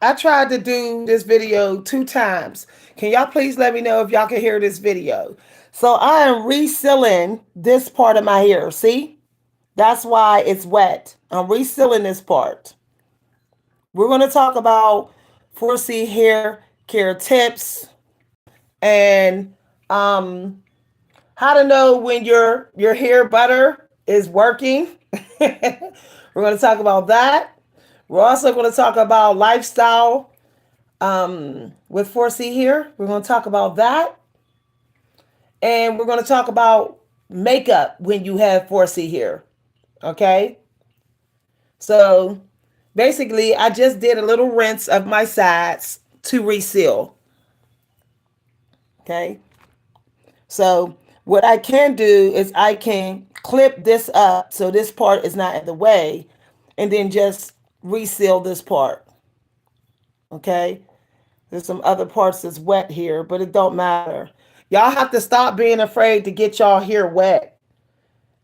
I tried to do this video 2 times. Can y'all please let me know if y'all can hear this video? So I am resealing this part of my hair. See? That's why it's wet. I'm resealing this part. We're going to talk about 4C hair care tips and um, how to know when your hair butter is working. We're going to talk about that. We're also going to talk about lifestyle with 4C here. We're going to talk about that. And we're going to talk about makeup when you have 4C here. Okay? So basically, I just did a little rinse of my sides to reseal. Okay? So what I can do is I can clip this up so this part is not in the way and then just reseal this part. Okay? There's some other parts that's wet here, but it don't matter. Y'all have to stop being afraid to get y'all hair wet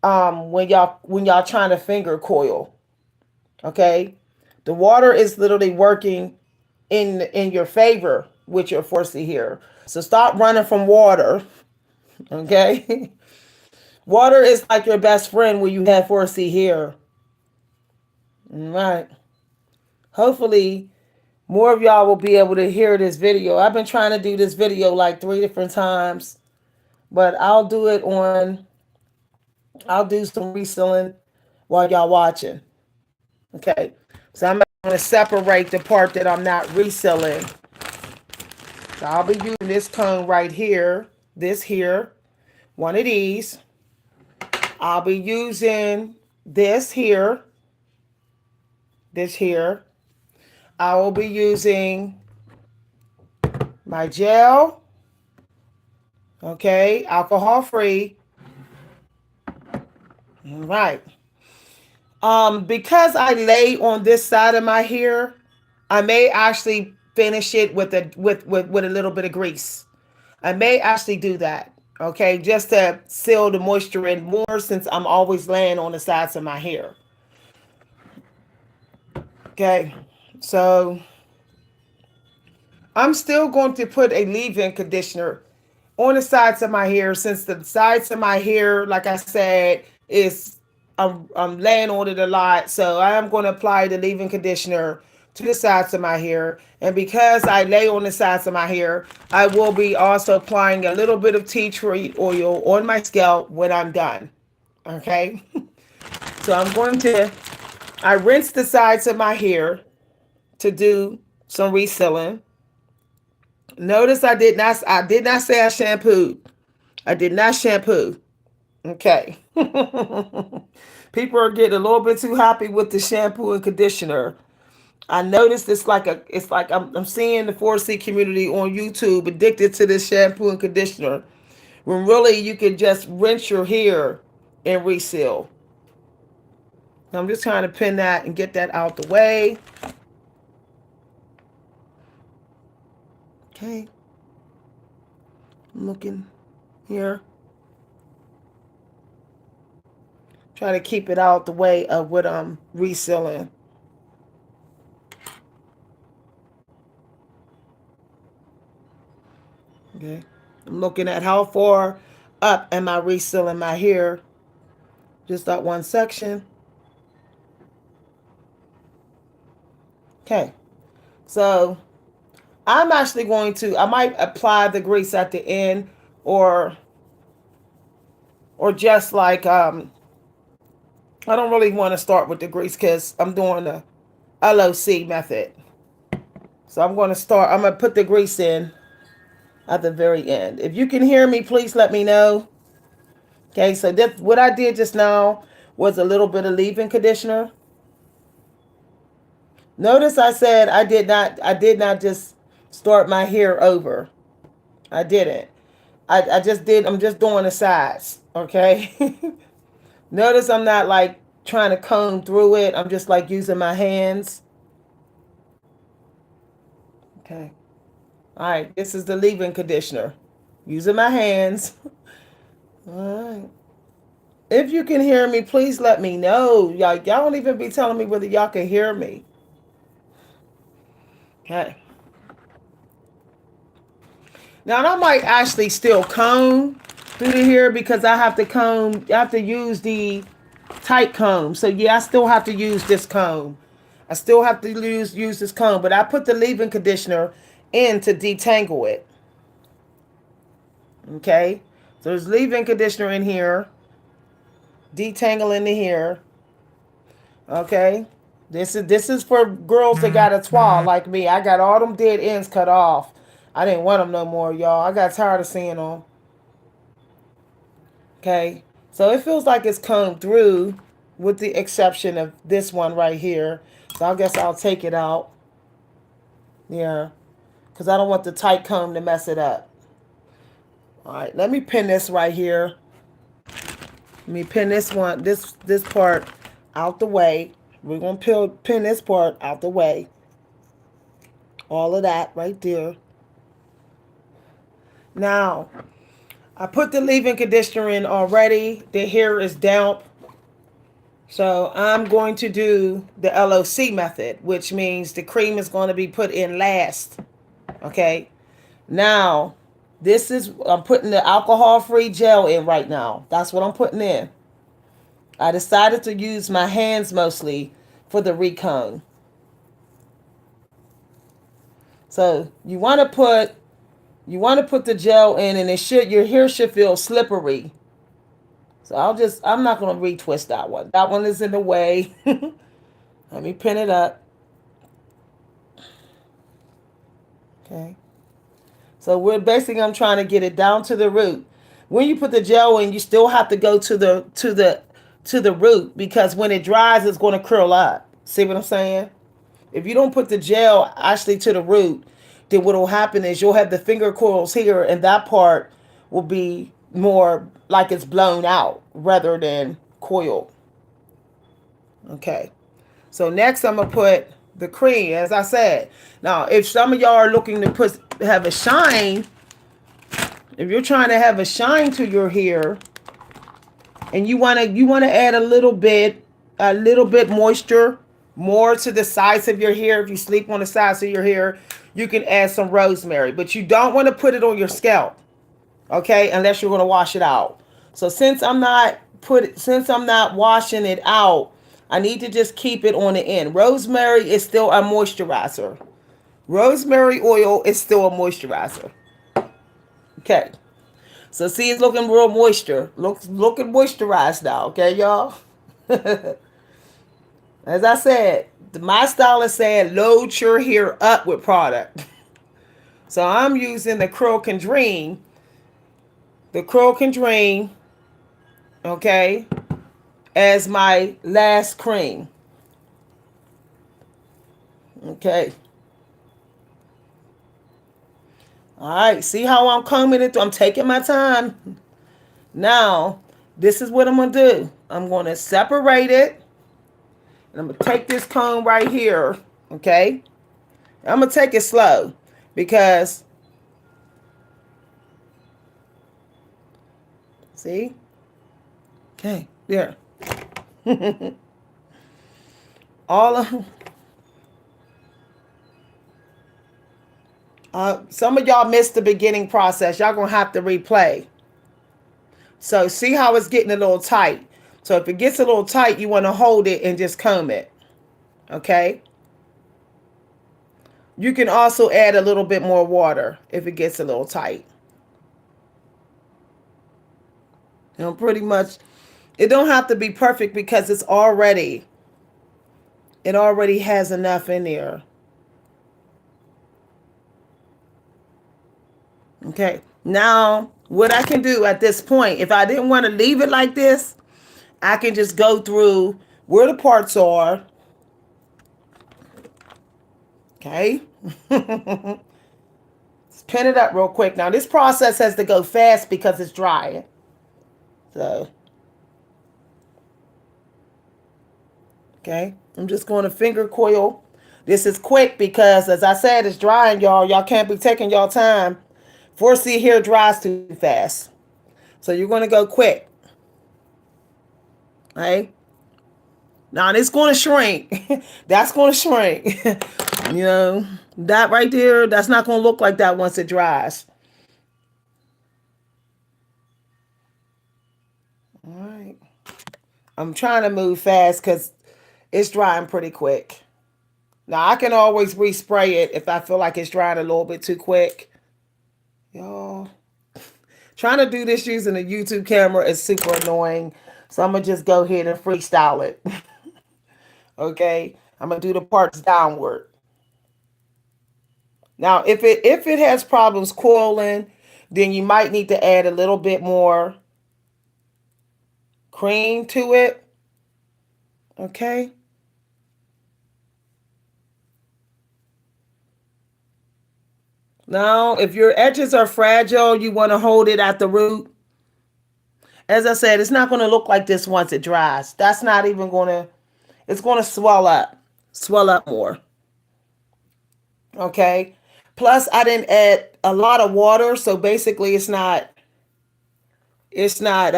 when y'all trying to finger coil. Okay? The water is literally working in your favor with your 4C hair. So stop running from water. Okay? Water is like your best friend when you have 4C hair. All right. Hopefully more of y'all will be able to hear this video. I've been trying to do this video like 3 different times, but I'll do some resealing while y'all watching. Okay. So I'm going to separate the part that I'm not resealing. So I'll be using this comb right here, this here, one of these. I'll be using this here, this here. I will be using my gel, okay, alcohol free. All right. Because I lay on this side of my hair, I may actually finish it with a little bit of grease. I may actually do that, okay, just to seal the moisture in more since I'm always laying on the sides of my hair. Okay, so I'm still going to put a leave-in conditioner on the sides of my hair since the sides of my hair, like I said, is I'm laying on it a lot. So I am going to apply the leave-in conditioner to the sides of my hair. And because I lay on the sides of my hair, I will be also applying a little bit of tea tree oil on my scalp when I'm done. Okay. So I rinse the sides of my hair to do some resealing. Notice I did not say I shampooed. I did not shampoo. Okay. People are getting a little bit too happy with the shampoo and conditioner. I noticed it's like I'm seeing the 4C community on YouTube addicted to this shampoo and conditioner. When really you could just rinse your hair and reseal. I'm just trying to pin that and get that out the way. Okay. I'm looking here. Try to keep it out the way of what I'm resealing. Okay. I'm looking at how far up am I resealing my hair. Just that one section. Okay. So I might apply the grease at the end or just like I don't really want to start with the grease because I'm doing the LOC method. So I'm going to put the grease in at the very end. If you can hear me, please let me know. Okay, so what I did just now was a little bit of leave-in conditioner. Notice I said I did not just start my hair over. I didn't. I'm just doing the sides, okay? Notice I'm not like trying to comb through it. I'm just like using my hands. Okay. All right, this is the leave-in conditioner. Using my hands. All right. If you can hear me, please let me know. Y'all don't even be telling me whether y'all can hear me. Okay. Now I might actually still comb through the hair because I have to comb. I have to use the tight comb. So yeah, I still have to use this comb. I still have to use this comb, but I put the leave-in conditioner in to detangle it. Okay, so there's leave-in conditioner in here, detangling the hair. Okay, this is for girls that got a twirl like me. I got all them dead ends cut off. I didn't want them no more, y'all. I got tired of seeing them. Okay, so it feels like it's combed through, with the exception of this one right here. So I guess I'll take it out. Yeah, because I don't want the tight comb to mess it up. All right, let me pin this right here. Let me pin this one, this part out the way. We're going to pin this part out the way. All of that right there. Now, I put the leave-in conditioner in already. The hair is damp. So I'm going to do the LOC method, which means the cream is going to be put in last. Okay. Now, I'm putting the alcohol-free gel in right now. That's what I'm putting in. I decided to use my hands mostly for the recomb. So you want to put the gel in, and your hair should feel slippery. So I'm not going to retwist that one. That one is in the way. Let me pin it up. Okay. So I'm trying to get it down to the root. When you put the gel in, you still have to go to the root, because when it dries, it's going to curl up. See what I'm saying? If you don't put the gel actually to the root, then what will happen is you'll have the finger coils here, and that part will be more like it's blown out rather than coiled. Okay. So next I'm going to put the cream, as I said. Now, if some of y'all are looking to have a shine, if you're trying to have a shine to your hair, and you want to add a little bit moisture more to the sides of your hair. If you sleep on the sides of your hair, you can add some rosemary, but you don't want to put it on your scalp, okay? Unless you're going to wash it out. So since I'm not washing it out, I need to just keep it on the end. Rosemary is still a moisturizer. Rosemary oil is still a moisturizer. Okay. So see, it's looking real looking moisturized now, okay, y'all? As I said, my stylist said load your hair up with product. So I'm using the Curl Can Dream. The Curl Can Dream, okay, as my last cream. Okay. All right, see how I'm combing it? I'm taking my time. Now, this is what I'm going to do. I'm going to separate it. And I'm going to take this comb right here, okay? I'm going to take it slow because, see? Okay, there. All of some of y'all missed the beginning process. Y'all going to have to replay. So see how it's getting a little tight. So if it gets a little tight, you want to hold it and just comb it. Okay? You can also add a little bit more water if it gets a little tight. You know, pretty much, it don't have to be perfect because it already has enough in there. Okay. Now, what I can do at this point, if I didn't want to leave it like this, I can just go through where the parts are. Okay. Let's pin it up real quick. Now, this process has to go fast because it's dry. So, okay. I'm just going to finger coil. This is quick because, as I said, it's drying, y'all. Y'all can't be taking y'all time. Foresee hair dries too fast. So you're going to go quick. Right? Now it's going to shrink. That's going to shrink. You know, That right there, that's not going to look like that once it dries. All right. I'm trying to move fast because it's drying pretty quick. Now, I can always respray it if I feel like it's drying a little bit too quick. Y'all, trying to do this using a YouTube camera is super annoying. So I'm going to just go ahead and freestyle it. Okay? I'm going to do the parts downward. Now, if it has problems coiling, then you might need to add a little bit more cream to it. Okay? Now, if your edges are fragile, you want to hold it at the root. As I said, it's not going to look like this once it dries. That's not even going to, it's going to swell up more. Okay? Plus, I didn't add a lot of water, so basically it's not it's not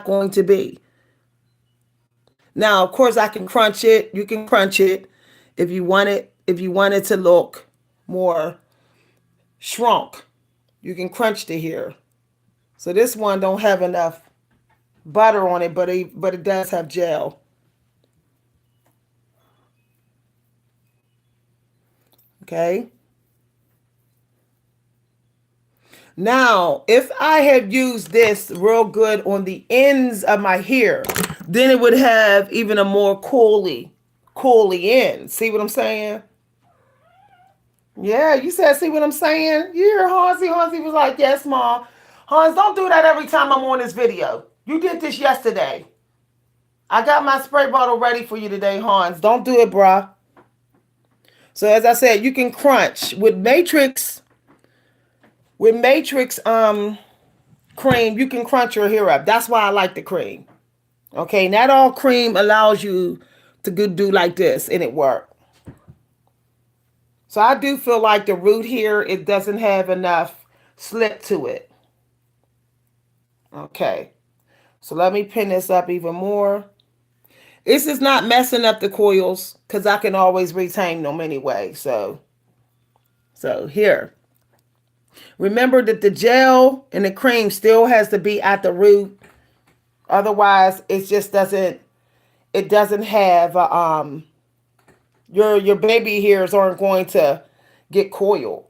going to be. Now, of course, I can crunch it. You can crunch it if you want it to look more shrunk. You can crunch to here. So this one don't have enough butter on it, but it does have gel. Okay. Now, if I had used this real good on the ends of my hair, then it would have even a more coolly end. See what I'm saying? Yeah, you said, see what I'm saying? You hear Hansi? Hansi was like, yes, Mom. Hans, don't do that every time I'm on this video. You did this yesterday. I got my spray bottle ready for you today, Hans. Don't do it, bruh. So as I said, you can crunch with Matrix cream. You can crunch your hair up. That's why I like the cream. Okay, not all cream allows you to do like this, and it works. So I do feel like the root here, it doesn't have enough slip to it. Okay, so let me pin this up even more. This is not messing up the coils because I can always retain them anyway. So here. Remember that the gel and the cream still has to be at the root. Otherwise, it just doesn't have your baby hairs aren't going to get coiled.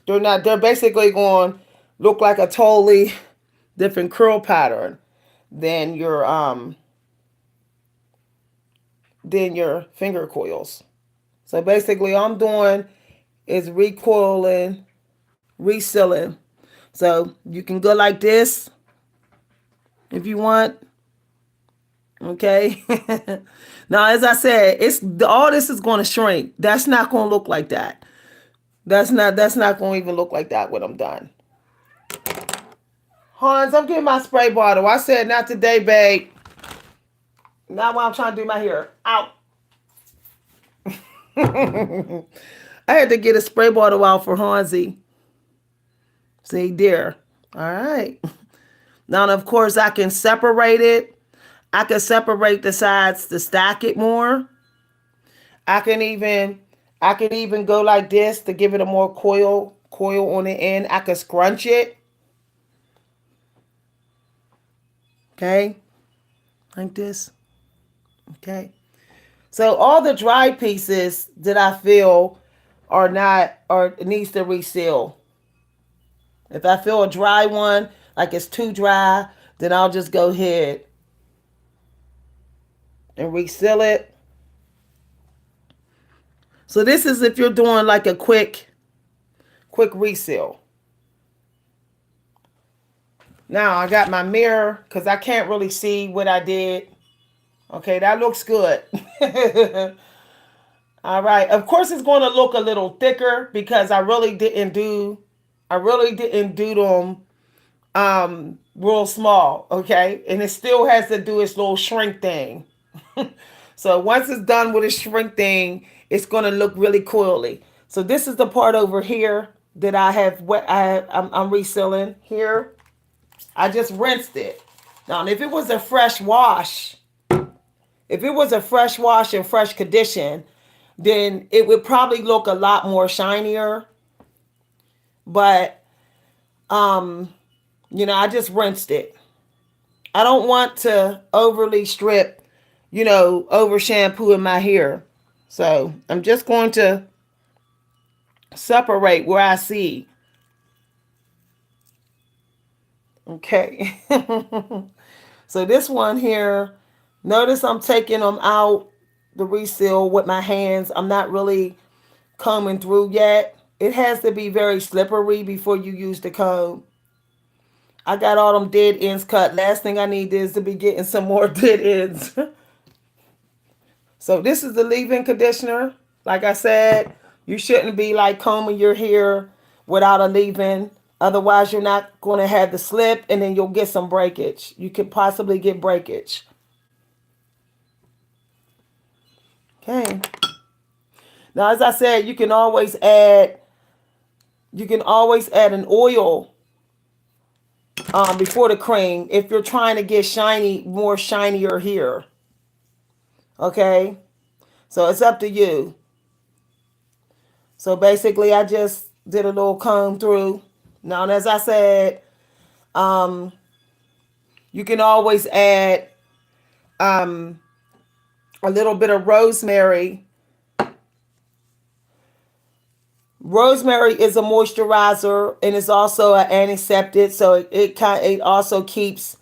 They're basically going to look like a totally different curl pattern than your finger coils. So basically all I'm doing is recoiling, resealing. So you can go like this if you want. Okay. Now, as I said, it's all this is going to shrink. That's not going to look like that. That's not going to even look like that when I'm done. Hans, I'm getting my spray bottle. I said not today, babe. Not while I'm trying to do my hair. Out. I had to get a spray bottle out for Hansi. See there. All right. Now, of course, I can separate it. I can separate the sides to stack it more. I can even go like this to give it a more coil on the end. I can scrunch it. Okay. Like this. Okay. So all the dry pieces that I feel needs to reseal. If I feel a dry one, like it's too dry, then I'll just go ahead and reseal it. So this is if you're doing like a quick reseal. Now I got my mirror because I can't really see what I did. Okay, that looks good. All right. Of course, it's going to look a little thicker because I really didn't do them real small. Okay, and it still has to do its little shrink thing. So once it's done with its shrink thing, it's going to look really coily. So this is the part over here that I have I'm resealing here. I just rinsed it. Now, if it was a fresh wash and fresh condition, then it would probably look a lot more shinier. But I just rinsed it. I don't want to overly strip, over shampoo in my hair. So I'm just going to separate where I see. Okay. So this one here, notice I'm taking them out, the reseal, with my hands. I'm not really combing through yet. It has to be very slippery before you use the comb. I got all them dead ends cut. Last thing I need is to be getting some more dead ends. So this is the leave-in conditioner. Like I said, you shouldn't be like combing your hair without a leave-in. Otherwise, you're not going to have the slip, and then you'll get some breakage. You could possibly get breakage. Okay. Now, as I said, you can always add an oil before the cream if you're trying to get more shinier hair. Okay, so it's up to you. So basically, I just did a little comb through. Now, and as I said, you can always add a little bit of rosemary. Rosemary is a moisturizer and it's also an antiseptic, so it also keeps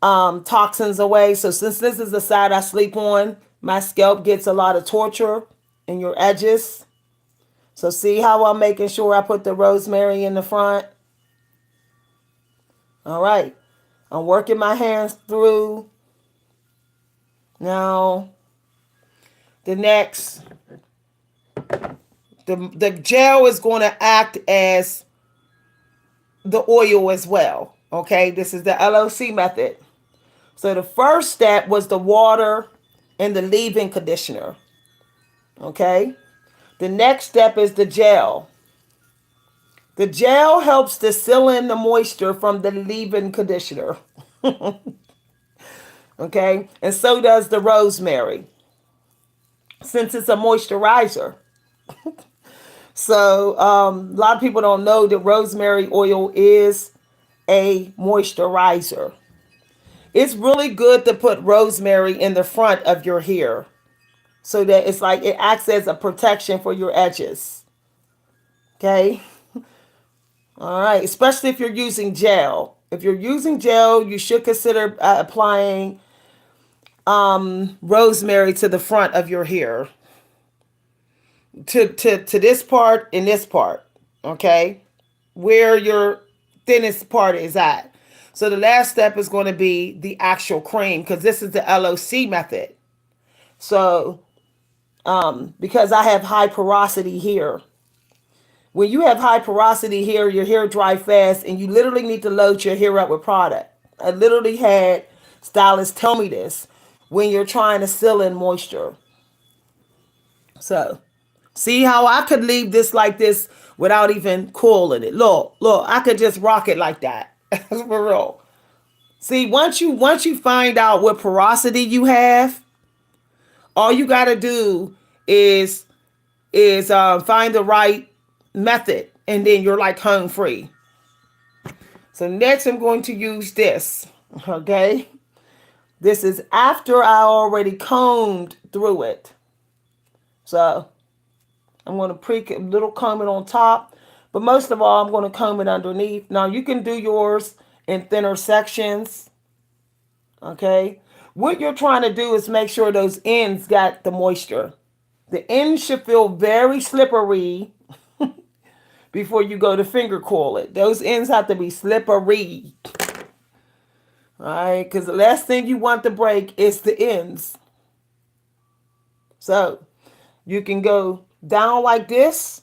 toxins away. So since this is the side I sleep on, my scalp gets a lot of torture in your edges. So see how I'm making sure I put the rosemary in the front? All right. I'm working my hands through. Now, the next, the gel is going to act as the oil as well. Okay, this is the LOC method. So the first step was the water and the leave-in conditioner. Okay, the next step is the gel. The gel helps to seal in the moisture from the leave-in conditioner. Okay, and so does the rosemary, since it's a moisturizer. So a lot of people don't know that rosemary oil is a moisturizer. It's really good to put rosemary in the front of your hair so that it's like it acts as a protection for your edges. Okay. All right. Especially if you're using gel. If you're using gel, you should consider applying rosemary to the front of your hair. To this part and this part. Okay. Where your thinnest part is at. So the last step is going to be the actual cream, because this is the LOC method. So because I have high porosity hair. When you have high porosity hair, your hair dry fast and you literally need to load your hair up with product. I literally had stylists tell me this when you're trying to seal in moisture. So see how I could leave this like this without even coiling it. Look, I could just rock it like that. For real. See, once you find out what porosity you have, all you gotta do is find the right method, and then you're like home free. So next I'm going to use this. Okay. This is after I already combed through it. So I'm going to little comb it on top, but most of all, I'm going to comb it underneath. Now you can do yours in thinner sections. Okay. What you're trying to do is make sure those ends got the moisture. The ends should feel very slippery before you go to finger coil it. Those ends have to be slippery. All right. Because the last thing you want to break is the ends. So you can go down like this.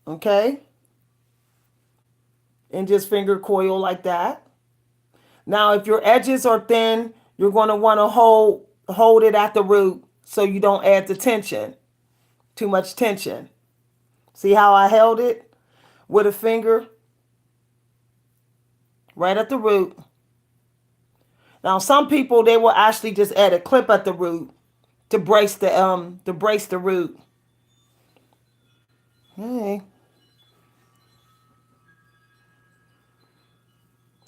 Okay. And just finger coil like that. Now, if your edges are thin, you're going to want to hold it at the root so you don't add the tension. Too much tension. See how I held it with a finger? Right at the root. Now, some people, they will actually just add a clip at the root to brace the root. Okay.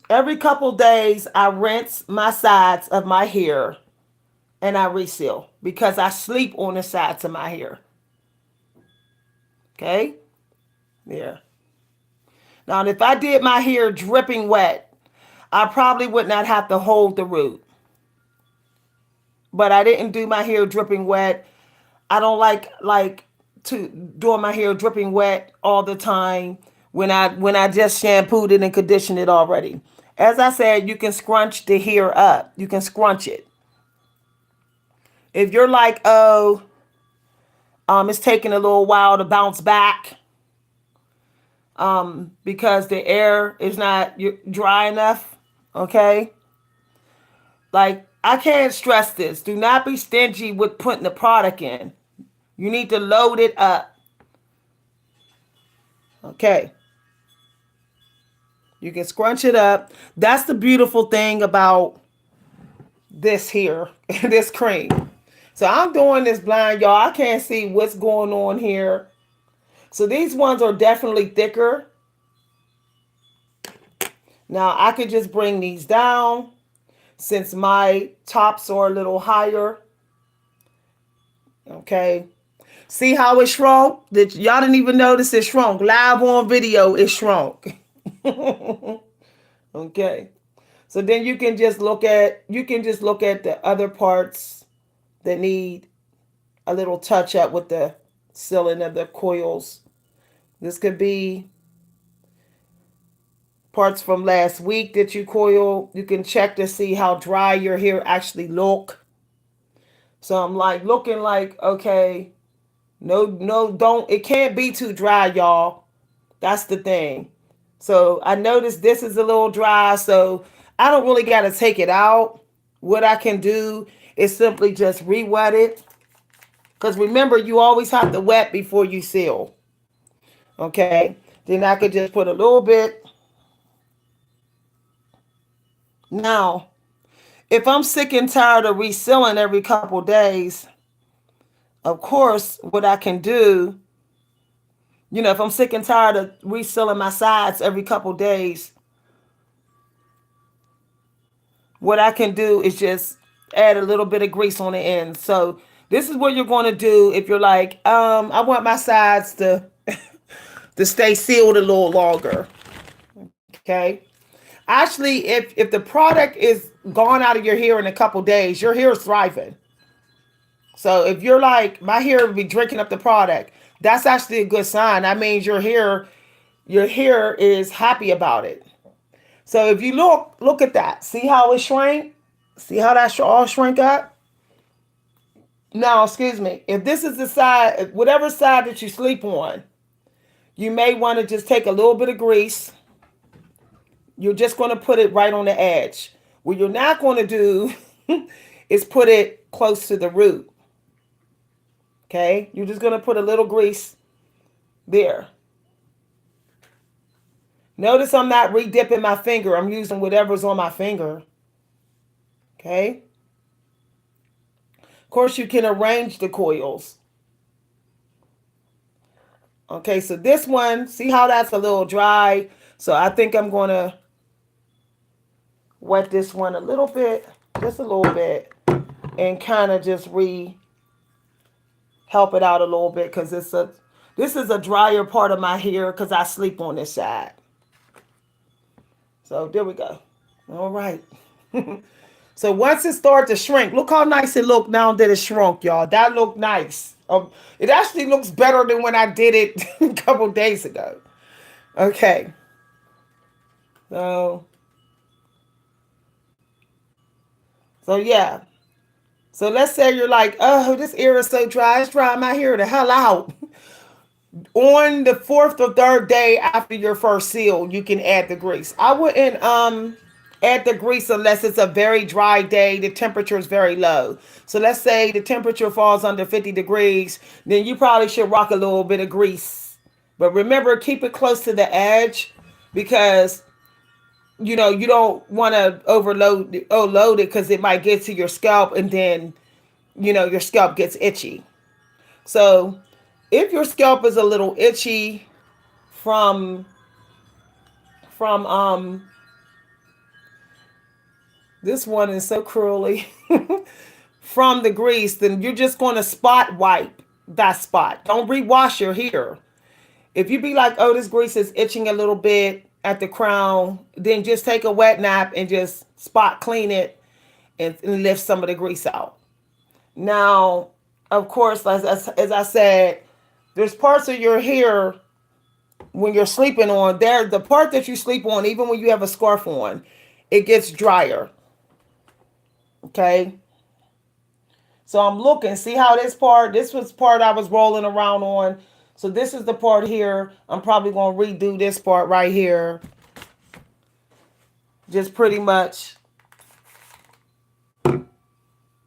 Every couple days, I rinse my sides of my hair and I reseal because I sleep on the sides of my hair. Okay? Yeah. Now, if I did my hair dripping wet, I probably would not have to hold the root. But I didn't do my hair dripping wet. I don't like to doing my hair dripping wet all the time when I just shampooed it and conditioned it already. As I said, you can scrunch the hair up. You can scrunch it. If you're like, oh, it's taking a little while to bounce back, because the air is not dry enough. Okay. Like, I can't stress this. Do not be stingy with putting the product in. You need to load it up. Okay. You can scrunch it up. That's the beautiful thing about this here, this cream. So I'm doing this blind, y'all. I can't see what's going on here. So these ones are definitely thicker. Now I could just bring these down since my tops are a little higher. Okay. See how it shrunk? Y'all didn't even notice it shrunk. Live on video, it shrunk. Okay. So then you can just look at the other parts that need a little touch up with the sealing of the coils. This could be parts from last week that you coil. You can check to see how dry your hair actually look. So I'm like looking like, okay, no, don't, it can't be too dry, y'all. That's the thing. So I noticed this is a little dry, so I don't really got to take it out. What I can do is simply just re-wet it. Because remember, you always have to wet before you seal. Okay. Then I could just put a little bit. Now, if I'm sick and tired of resealing every couple days, of course, what I can do, if I'm sick and tired of resealing my sides every couple days, what I can do is just add a little bit of grease on the end. So this is what you're going to do if you're like, I want my sides to to stay sealed a little longer. Okay. Actually, if the product is gone out of your hair in a couple days, your hair is thriving. So if you're like, my hair will be drinking up the product, that's actually a good sign. That means your hair is happy about it. So if you look at that, see how it shrank? See how that all shrink up? Now, excuse me. If this is the side, whatever side that you sleep on, you may want to just take a little bit of grease. You're just going to put it right on the edge. What you're not going to do is put it close to the root. Okay? You're just going to put a little grease there. Notice I'm not re-dipping my finger. I'm using whatever's on my finger. Okay? Of course, you can arrange the coils. Okay, so this one, see how that's a little dry? So I think I'm going to wet this one a little bit, just a little bit, and kind of just help it out a little bit because this is a drier part of my hair because I sleep on this side. So there we go. All right. So once it starts to shrink, look how nice it looked now that it shrunk, y'all. That looked nice. It actually looks better than when I did it a couple days ago. Okay. So yeah. So let's say you're like, oh, this ear is so dry. It's drying my hair the hell out. On the fourth or third day after your first seal, you can add the grease. I wouldn't add the grease unless it's a very dry day. The temperature is very low. So let's say the temperature falls under 50 degrees. Then you probably should rock a little bit of grease. But remember, keep it close to the edge because you don't want to load it because it might get to your scalp and then your scalp gets itchy. So if your scalp is a little itchy from from this one is so cruelly from the grease, then you're just going to spot wipe that spot. Don't rewash your hair. If you be like, oh, this grease is itching a little bit at the crown, then just take a wet nap and just spot clean it and lift some of the grease out. Now, of course, as I said, there's parts of your hair when you're sleeping on there, the part that you sleep on, even when you have a scarf on, it gets drier. Okay. So I'm looking, see how this was part I was rolling around on. So this is the part here. I'm probably going to redo this part right here. Just pretty much.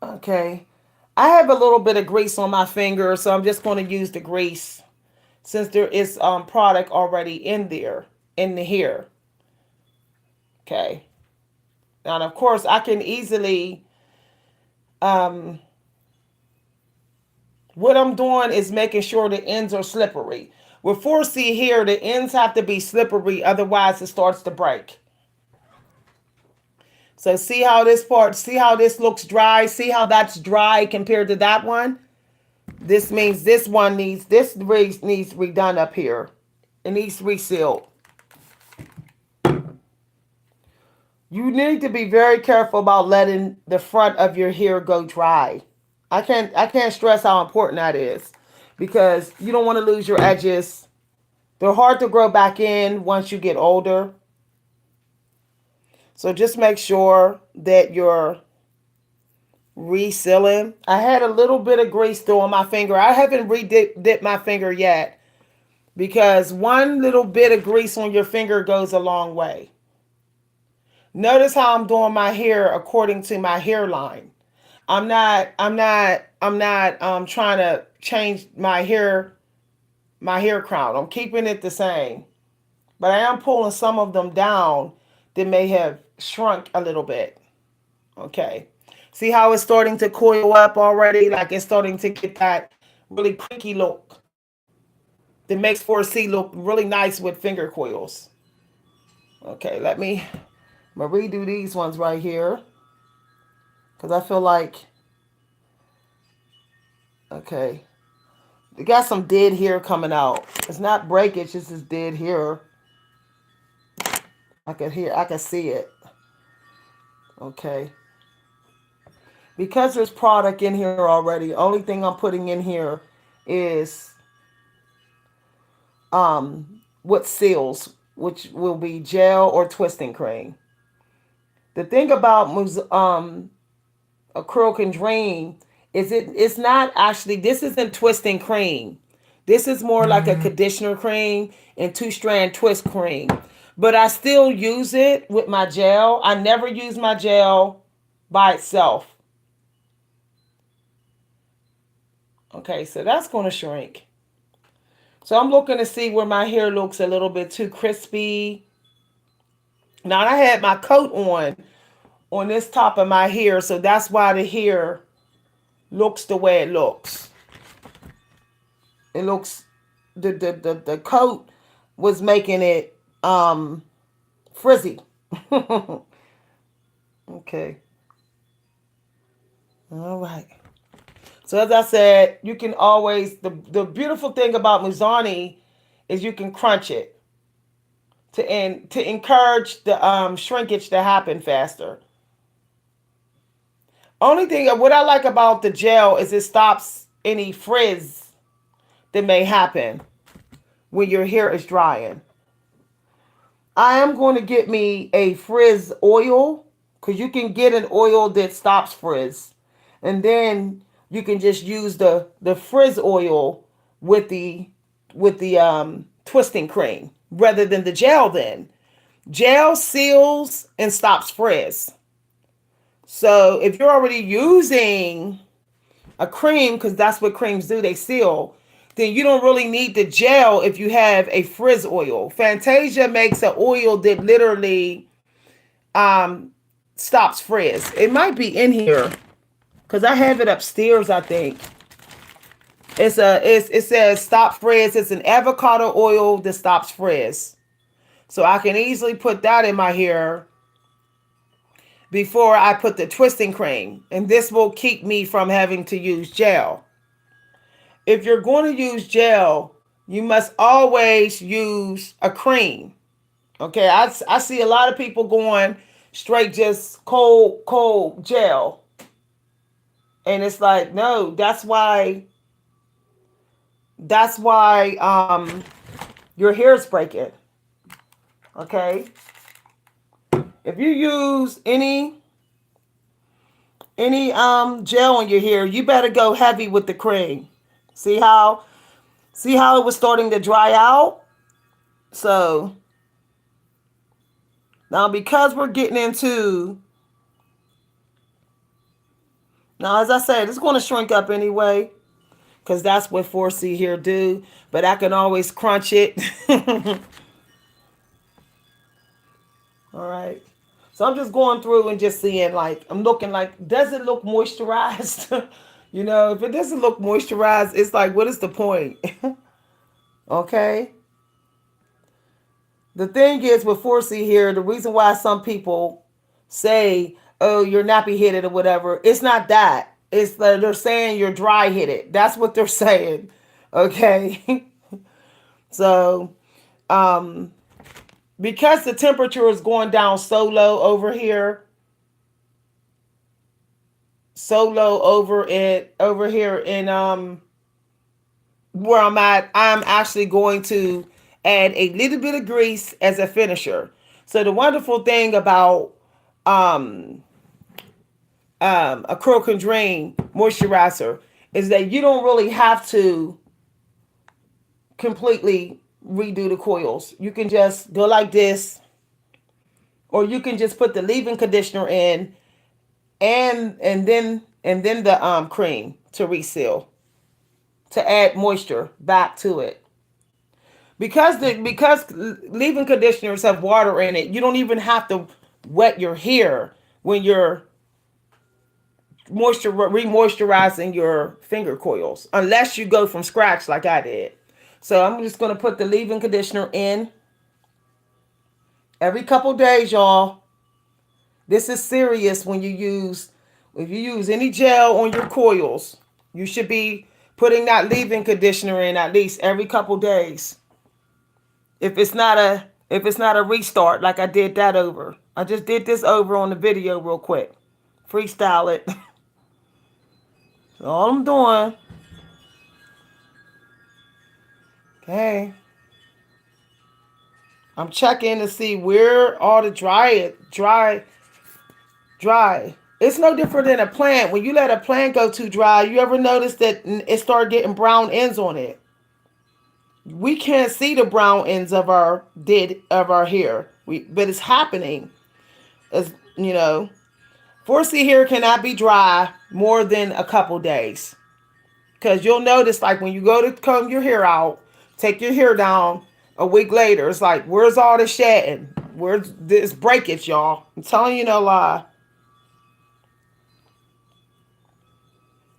Okay. I have a little bit of grease on my finger, so I'm just going to use the grease since there is product already in there, in the hair. Okay. Now, of course, I can easily, what I'm doing is making sure the ends are slippery. With 4C here, the ends have to be slippery, otherwise it starts to break. So see how this looks dry? See how that's dry compared to that one? This means this needs redone up here. It needs resealed. You need to be very careful about letting the front of your hair go dry. I can't stress how important that is because you don't want to lose your edges. They're hard to grow back in once you get older. So just make sure that you're resealing. I had a little bit of grease still on my finger. I haven't dipped my finger yet because one little bit of grease on your finger goes a long way. Notice how I'm doing my hair according to my hairline. I'm not trying to change my hair crown. I'm keeping it the same. But I am pulling some of them down that may have shrunk a little bit. Okay. See how it's starting to coil up already? Like it's starting to get that really creaky look that makes 4C look really nice with finger coils. Okay, I'm going to redo these ones right here. Because I feel like, okay, they got some dead hair coming out. It's not breakage, it's just dead hair. I can see it. Okay. Because there's product in here already, only thing I'm putting in here is what seals, which will be gel or twisting cream. The thing about Acrylic and Dream is it's not actually, this isn't twisting cream. This is more like a conditioner cream and 2-strand twist cream. But I still use it with my gel. I never use my gel by itself. Okay, so that's going to shrink. So I'm looking to see where my hair looks a little bit too crispy. Now I had my coat on this top of my hair, so that's why the hair looks the way it looks. It looks, the coat was making it frizzy. Okay. All right. So as I said, you can always, the beautiful thing about Mizani is you can crunch it to encourage the shrinkage to happen faster. Only thing, what I like about the gel is it stops any frizz that may happen when your hair is drying. I am going to get me a frizz oil because you can get an oil that stops frizz. And then you can just use the frizz oil with the twisting cream rather than the gel then. Gel seals and stops frizz. So if you're already using a cream, because that's what creams do, they seal, then you don't really need the gel if you have a frizz oil. Fantasia makes an oil that literally stops frizz. It might be in here. because I have it upstairs, I think. It says stop frizz. It's an avocado oil that stops frizz. So I can easily put that in my hair before I put the twisting cream. And this will keep me from having to use gel. If you're going to use gel, you must always use a cream. Okay, I see a lot of people going straight just cold gel. And it's like, no, that's why your hair is breaking. Okay? If you use any gel on your hair, you better go heavy with the cream. See how it was starting to dry out? So now because we're getting into, now as I said, it's going to shrink up anyway, because that's what 4C here do, but I can always crunch it. All right. So I'm just going through and just seeing, like, I'm looking like, does it look moisturized? You know, if it doesn't look moisturized, it's like, what is the point? Okay. The thing is with 4C here, the reason why some people say, oh, you're nappy headed or whatever, it's not that. It's that they're saying you're dry headed. That's what they're saying. Okay. So, because the temperature is going down so low over here, over here in where I'm at, I'm actually going to add a little bit of grease as a finisher. So the wonderful thing about a Curl and Drain moisturizer is that you don't really have to completely redo the coils. You can just go like this, or you can just put the leave-in conditioner in and then the cream to reseal, to add moisture back to it. Because leave-in conditioners have water in it, you don't even have to wet your hair when you're re-moisturizing your finger coils, unless you go from scratch like I did. So I'm just going to put the leave-in conditioner in every couple days, y'all. This is serious. If you use any gel on your coils, you should be putting that leave-in conditioner in at least every couple days. If it's not a restart, like I did that over. I just did this over on the video real quick. Freestyle it. That's all I'm doing. Okay. I'm checking to see where all the dry. It's no different than a plant. When you let a plant go too dry, you ever notice that it started getting brown ends on it? We can't see the brown ends of our hair. But it's happening. As you know, 4C hair cannot be dry more than a couple days. Because you'll notice, like, when you go to comb your hair out, take your hair down, a week later, it's like, where's all the shedding? Where's this breakage, y'all? I'm telling you no lie.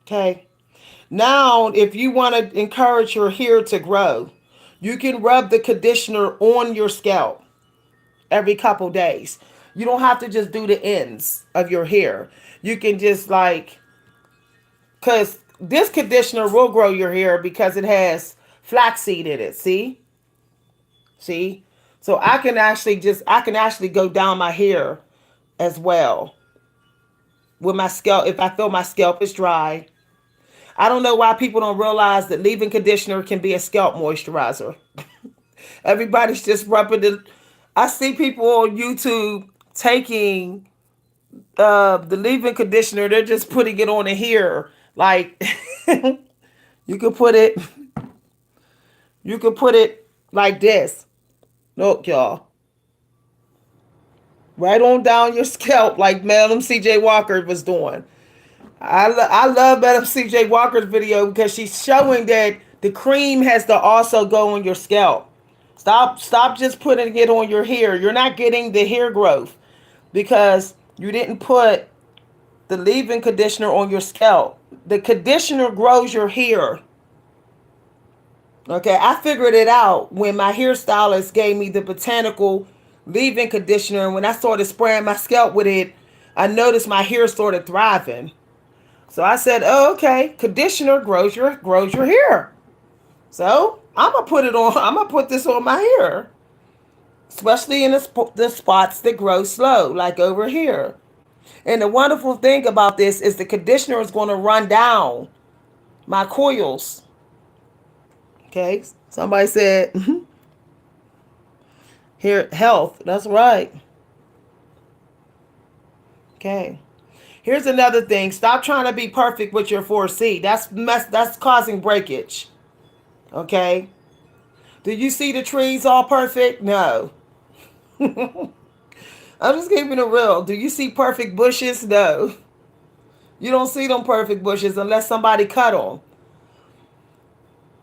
Okay. Now, if you want to encourage your hair to grow, you can rub the conditioner on your scalp every couple days. You don't have to just do the ends of your hair. You can just because this conditioner will grow your hair because it has flaxseed in it. See? So I can actually go down my hair as well with my scalp if I feel my scalp is dry. I don't know why people don't realize that leave-in conditioner can be a scalp moisturizer. Everybody's just rubbing it. I see people on YouTube taking the leave-in conditioner. They're just putting it on the hair. Like, you could put it like this. Look, y'all. Right on down your scalp, like Madam C.J. Walker was doing. I love Madam C.J. Walker's video because she's showing that the cream has to also go on your scalp. Stop just putting it on your hair. You're not getting the hair growth because you didn't put the leave-in conditioner on your scalp. The conditioner grows your hair. Okay, I figured it out when my hairstylist gave me the botanical leave-in conditioner, and when I started spraying my scalp with it, I noticed my hair started thriving. So I said, "Oh, okay, conditioner grows your hair." So I'm gonna put it on. I'm gonna put this on my hair, especially in the spots that grow slow, like over here. And the wonderful thing about this is the conditioner is going to run down my coils. Okay, somebody said hair health. That's right. Okay. Here's another thing. Stop trying to be perfect with your 4C. That's causing breakage. Okay? Do you see the trees all perfect? No. I'm just keeping it real. Do you see perfect bushes? No. You don't see them perfect bushes unless somebody cut them.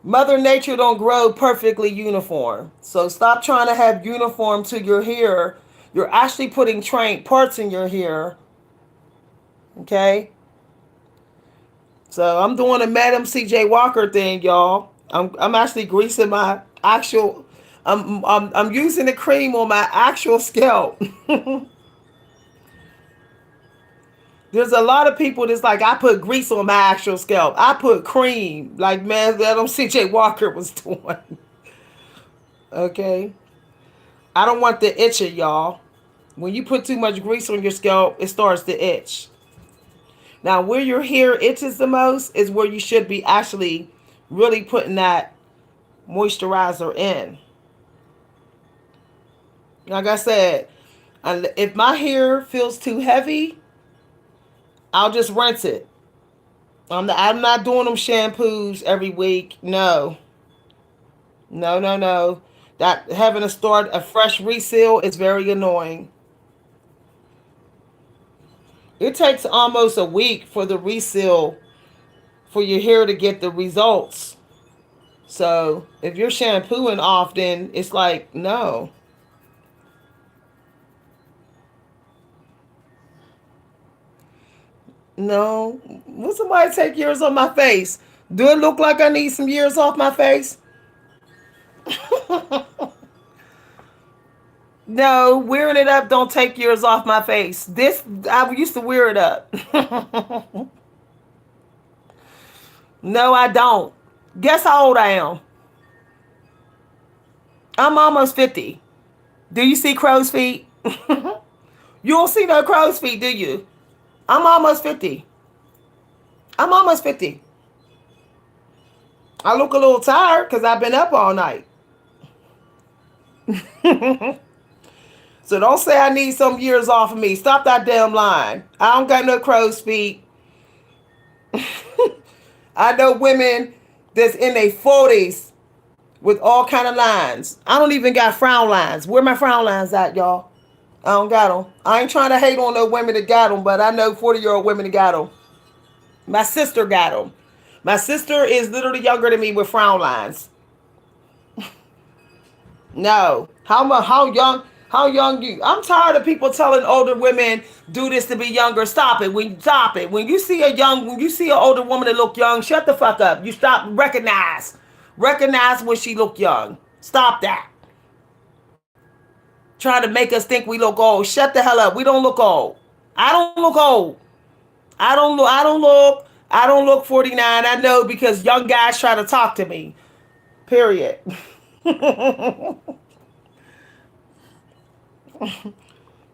Mother Nature don't grow perfectly uniform. So stop trying to have uniform to your hair. You're actually putting trained parts in your hair. Okay? So I'm doing a Madam CJ Walker thing, y'all. I'm actually greasing my actual I'm using the cream on my actual scalp. There's a lot of people that's like, I put grease on my actual scalp. I put cream, like man, Madam CJ Walker was doing. Okay. I don't want the itching, y'all. When you put too much grease on your scalp, it starts to itch. Now, where your hair itches the most is where you should be actually really putting that moisturizer in. Like I said, if my hair feels too heavy, I'll just rinse it. I'm not doing them shampoos every week. No. No, no, no. That having to start a fresh reseal is very annoying. It takes almost a week for the reseal for your hair to get the results. So if you're shampooing often, it's like, no. No. Will somebody take years off my face? Do it look like I need some years off my face? No, wearing it up don't take years off my face. This, I used to wear it up. No, I don't. Guess how old I am? I'm almost 50. Do you see crow's feet? You don't see no crow's feet, do you? I'm almost 50. I'm almost 50. I look a little tired because I've been up all night. So don't say I need some years off of me. Stop that damn line. I don't got no crow's feet. I know women that's in their 40s with all kind of lines. I don't even got frown lines. Where my frown lines at, y'all? I don't got them. I ain't trying to hate on no women that got them, but I know 40-year-old women that got them. My sister got them. My sister is literally younger than me with frown lines. No. How young you? I'm tired of people telling older women do this to be younger. Stop it. Stop it. When you see an older woman that look young, shut the fuck up. You stop. Recognize when she look young. Stop that. Trying to make us think we look old. Shut the hell up. We don't look old. I don't look old. I don't look 49. I know because young guys try to talk to me. Period.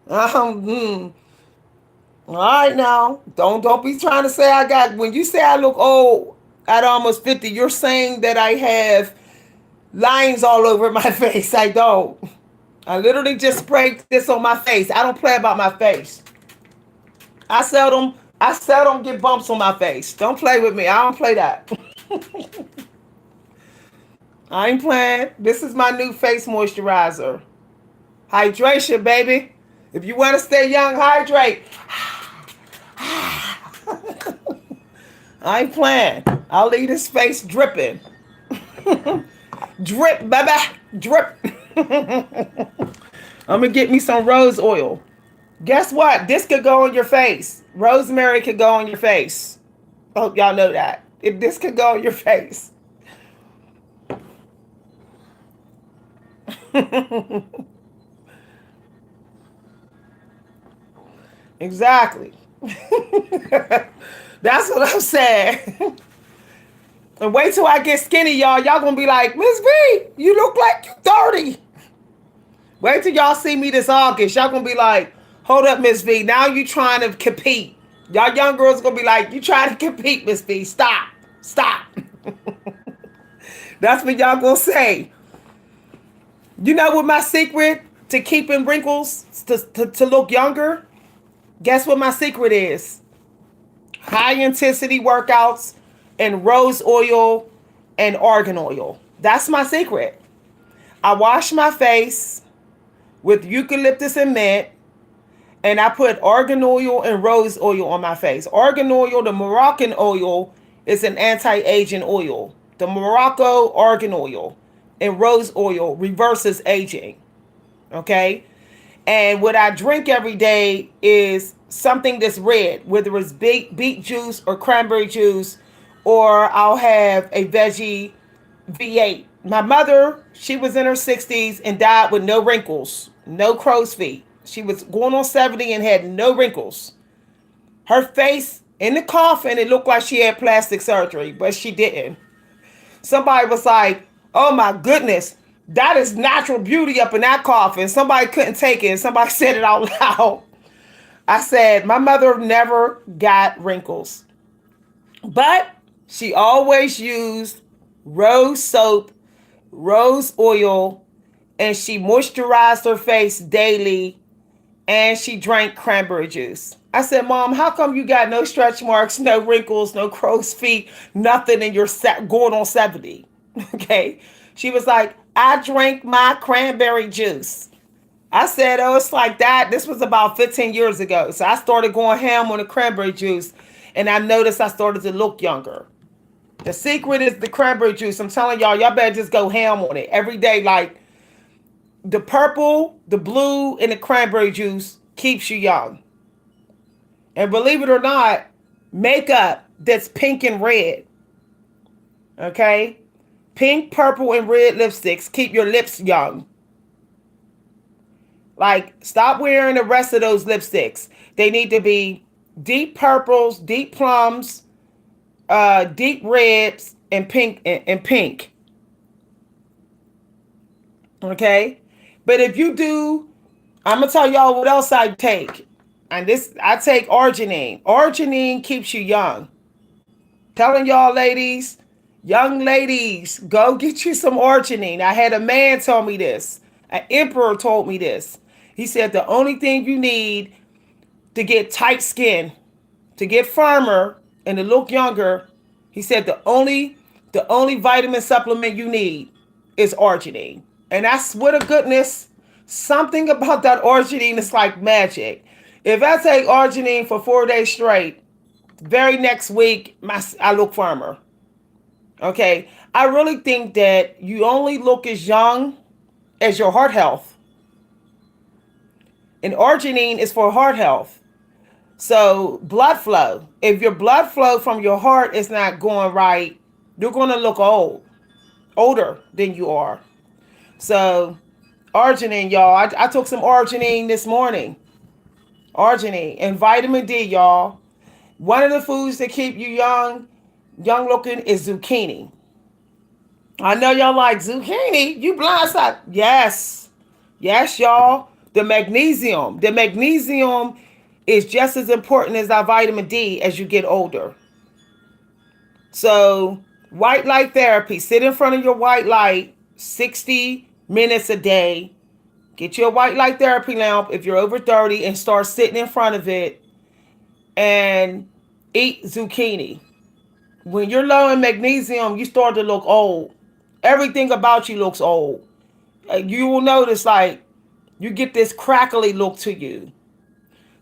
All right now. Don't be trying to say when you say I look old at almost 50, you're saying that I have lines all over my face. I don't. I literally just sprayed this on my face. I don't play about my face. I seldom get bumps on my face. Don't play with me. I don't play that. I ain't playing. This is my new face moisturizer. Hydration, baby. If you want to stay young, hydrate. I ain't playing. I'll leave this face dripping. Drip, baby. Drip. I'm going to get me some rose oil. Guess what? This could go on your face. Rosemary could go on your face. I hope y'all know that. If this could go on your face. Exactly. That's what I'm saying. And wait till I get skinny, y'all. Y'all gonna be like, Miss B, you look like you 30. Wait till y'all see me this August. Y'all gonna be like, hold up, Miss V. Now you trying to compete. Y'all young girls gonna be like, you trying to compete, Miss V. Stop. Stop. That's what y'all gonna say. You know what my secret to keeping wrinkles, to look younger? Guess what my secret is? High intensity workouts and rose oil and argan oil. That's my secret. I wash my face with eucalyptus and mint, and I put argan oil and rose oil on my face. Argan oil, the Moroccan oil, is an anti-aging oil. The Morocco argan oil and rose oil reverses aging. Okay? And what I drink every day is something that's red, whether it's beet juice or cranberry juice, or I'll have a veggie V8. My mother, she was in her 60s and died with no wrinkles, no crow's feet. She was going on 70 and had no wrinkles. Her face in the coffin, it looked like she had plastic surgery, but she didn't. Somebody was like, oh my goodness, that is natural beauty up in that coffin. Somebody couldn't take it. Somebody said it out loud. I said, my mother never got wrinkles, but she always used rose soap, rose oil, and she moisturized her face daily, and she drank cranberry juice. I said, Mom, how come you got no stretch marks, no wrinkles, no crow's feet, nothing, and you're going on 70? Okay. She was like, I drank my cranberry juice. I said, oh, it's like that. This was about 15 years ago. So I started going ham on the cranberry juice, and I noticed I started to look younger. The secret is the cranberry juice. I'm telling y'all better just go ham on it every day. Like the purple, the blue, and the cranberry juice keeps you young. And believe it or not, makeup that's pink and red. Okay? Pink, purple, and red lipsticks keep your lips young. Like, stop wearing the rest of those lipsticks. They need to be deep purples, deep plums, deep reds, and pink and pink. Okay? But if you do, I'm gonna tell y'all what else I take. And I take arginine. Arginine keeps you young. Telling y'all ladies, young ladies, go get you some arginine. I had a man tell me this. An emperor told me this. He said the only thing you need to get tight skin, to get firmer and to look younger, he said the only vitamin supplement you need is arginine. And I swear to goodness, something about that arginine is like magic. If I take arginine for 4 days straight, very next week, I look firmer. Okay? I really think that you only look as young as your heart health. And arginine is for heart health. So blood flow. If your blood flow from your heart is not going right, you're going to look older than you are. So arginine, y'all. I took some arginine this morning. Arginine and vitamin D, y'all. One of the foods that keep you young looking is zucchini. I know y'all like zucchini. You blindside. Yes, y'all. The magnesium is just as important as our vitamin D as you get older. So white light therapy. Sit in front of your white light 60 minutes a day. Get your white light therapy lamp if you're over 30 and start sitting in front of it and eat zucchini. When you're low in magnesium, you start to look old. Everything about you looks old. You will notice like you get this crackly look to you.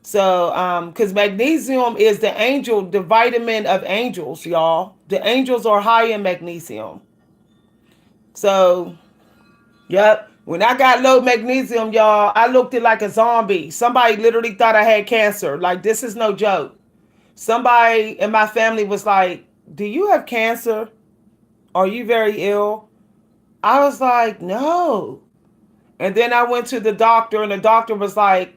So, because magnesium is the vitamin of angels, y'all. The angels are high in magnesium. So, yep. When I got low magnesium, y'all, I looked it like a zombie. Somebody literally thought I had cancer. Like, this is no joke. Somebody in my family was like, "Do you have cancer? Are you very ill?" I was like, "No." And then I went to the doctor, and the doctor was like,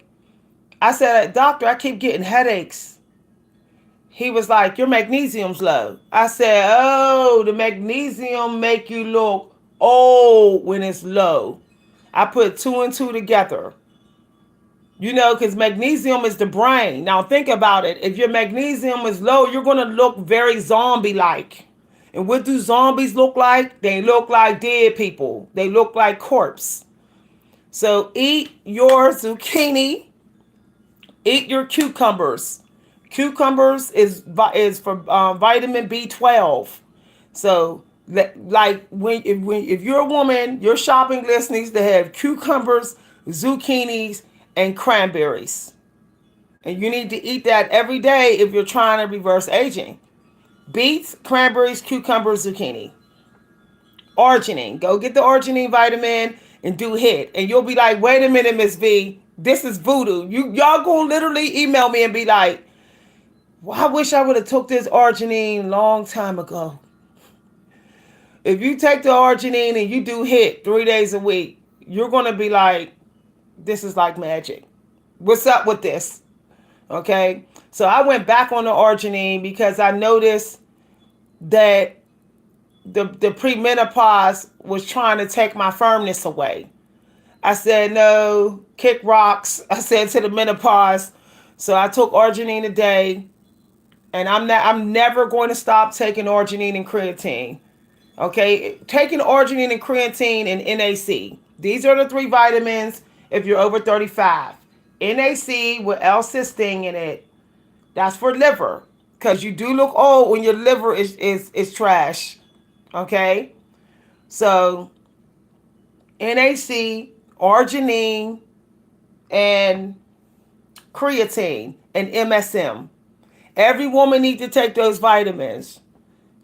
I said, "Doctor, I keep getting headaches." He was like, "Your magnesium's low." I said, "Oh, the magnesium make you look old when it's low." I put two and two together. Because magnesium is the brain. Now think about it. If your magnesium is low, you're going to look very zombie-like. And what do zombies look like? They look like dead people. They look like corpse. So eat your zucchini. Eat your cucumbers. Cucumbers is for vitamin B12. So like if you're a woman, your shopping list needs to have cucumbers, zucchinis, and cranberries. And you need to eat that every day if you're trying to reverse aging. Beets, cranberries, cucumbers, zucchini. Arginine. Go get the arginine vitamin and do HIIT. And you'll be like, "Wait a minute, Miss V, this is voodoo." Y'all gonna literally email me and be like, "Well, I wish I would have took this arginine long time ago." If you take the arginine and you do HIIT 3 days a week, you're gonna be like, "This is like magic. What's up with this?" Okay. So I went back on the arginine because I noticed that the premenopause was trying to take my firmness away. I said, "No, kick rocks." I said to the menopause. So I took arginine a day, and I'm never going to stop taking arginine and creatine. Okay, taking arginine and creatine and NAC. These are the three vitamins if you're over 35. NAC with L-cysteine in it. That's for liver, because you do look old when your liver is trash. Okay, so NAC, arginine, and creatine, and MSM. Every woman needs to take those vitamins,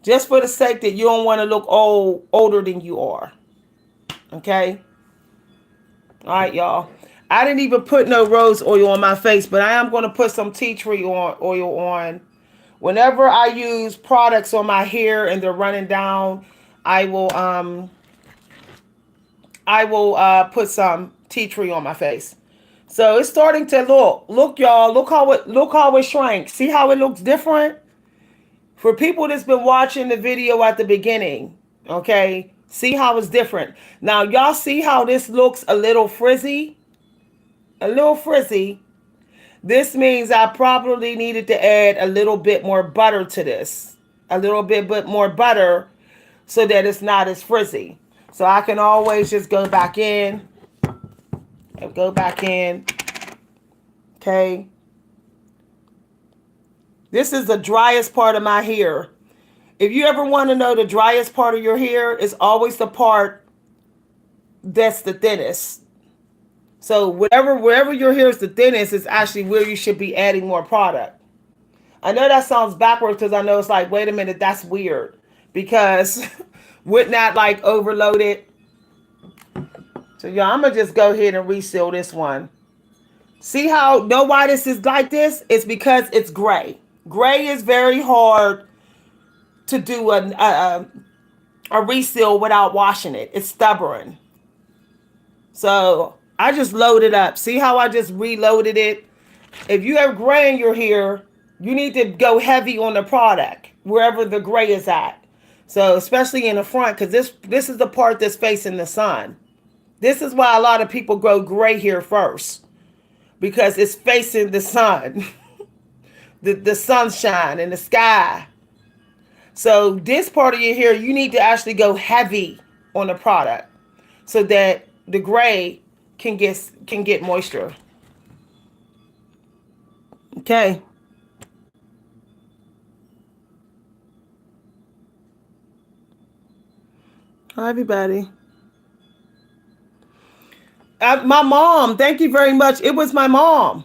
just for the sake that you don't want to look older than you are. Okay? All right, y'all. I didn't even put no rose oil on my face, but I am going to put some tea tree oil on. Whenever I use products on my hair and they're running down, I will put some tea tree on my face. So it's starting to look, y'all. Look how it shrank. See how it looks different? For people that's been watching the video at the beginning, okay, see how it's different. Now, y'all see how this looks a little frizzy? A little frizzy. This means I probably needed to add a little bit more butter to this. A little bit more butter so that it's not as frizzy. So I can always just go back in. Okay. This is the driest part of my hair. If you ever want to know the driest part of your hair, is always the part that's the thinnest. So wherever your hair is the thinnest is actually where you should be adding more product. I know that sounds backwards because I know it's like, wait a minute, that's weird. Because wouldn't that like overload it? So y'all, I'm going to just go ahead and reseal this one. See know why this is like this? It's because it's gray. Gray is very hard to do a reseal without washing it. It's stubborn. So I just loaded up. See how I just reloaded it? If you have gray in your hair, you need to go heavy on the product wherever the gray is at. So especially in the front, because this is the part that's facing the sun. This is why a lot of people grow gray hair first, because it's facing the sun, the sunshine and the sky. So this part of your hair, you need to actually go heavy on the product so that the gray can get moisture. Okay. Hi, everybody. My mom, thank you very much. It was my mom.